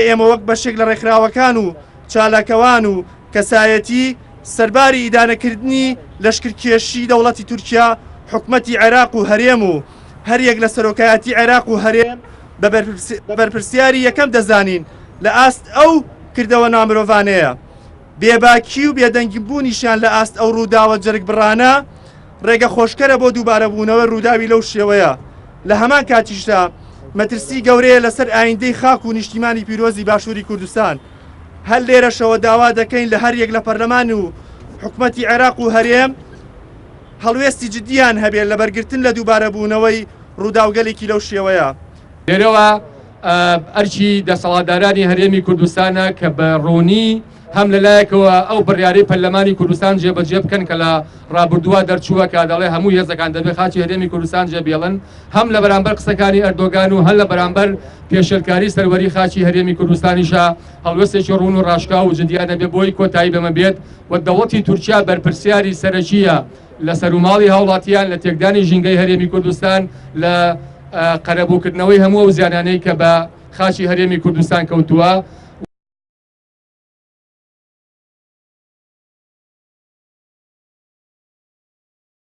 ئێمە وەک بەشێک لە ڕێکخراوەکان و چالاکەوان و کەسایەتی سەرباری ئیدانەکردنی لەشکرکێشی دەوڵەتی تورکیا حکومەتی عێراق و هەرێم و هەریەک لە سەرۆکایەتی عێراق و هەرێم بەبەرپرسیاری یەکەم دەزانین لە ئاست ئەو کردەوە نامرۆڤانەیە. بێباکی و بێدەنگبوونیشان لە ئاست ئەو ڕووداوە جەرگ بڕانە ڕێگە خۆشکەرە بۆ دووبارەبوونەوە ڕووداوی لەو شێوەیە. لە هەمان کاتیشدا مەترسی گەورەیە لەسەر ئایندەی خاک و نیشتیمانی پیرۆزی باشووری کوردستان. هەر لێرەشەوە داوا دەکەین لە هەر یەک لە پەرلەمان و حکومەتی عێراق و هەرێم هەڵوێستی جدیان هەبێت لە بەرگرتن لە دووبارەبوونەوەی ڕووداوگەلێکی لەو شێوەیە. لێرەوە ئەرچی دەسەڵاتدارانی هەرێمی کوردستانە کە بە ڕوونی هەم لەلایەکەوە ئەو بڕیارەی پەرلەمانی کوردستان جێبەجێ بکەن کە لە ڕابردووە دەرچووە کە دەڵێ هەموو هێزەکان دەبێت خاچی هەرێمی کوردستان جێبێڵن، هەم لە بەرامبەر قسەکانی ئەردۆگان و هەم لە بەرامبەر پێشێلکاری سەروەری خاچی هەرێمی کوردستانیشە هەڵوێستێکی ڕوون و ڕاشکا و جدیان دەبێت بۆی کۆتایی بەمە بێت و دەوڵەتی تورکیا بەرپرسیاری سەرەکیە لە سەرماڵی هاوڵاتیان لە تێکدانی ژینگەی هەرێمی کوردستان لە قەرەبووکردنەوەی هەموو ئەو زیانانەی کە بە خاچی هەرێمی کوردستان کەوتووە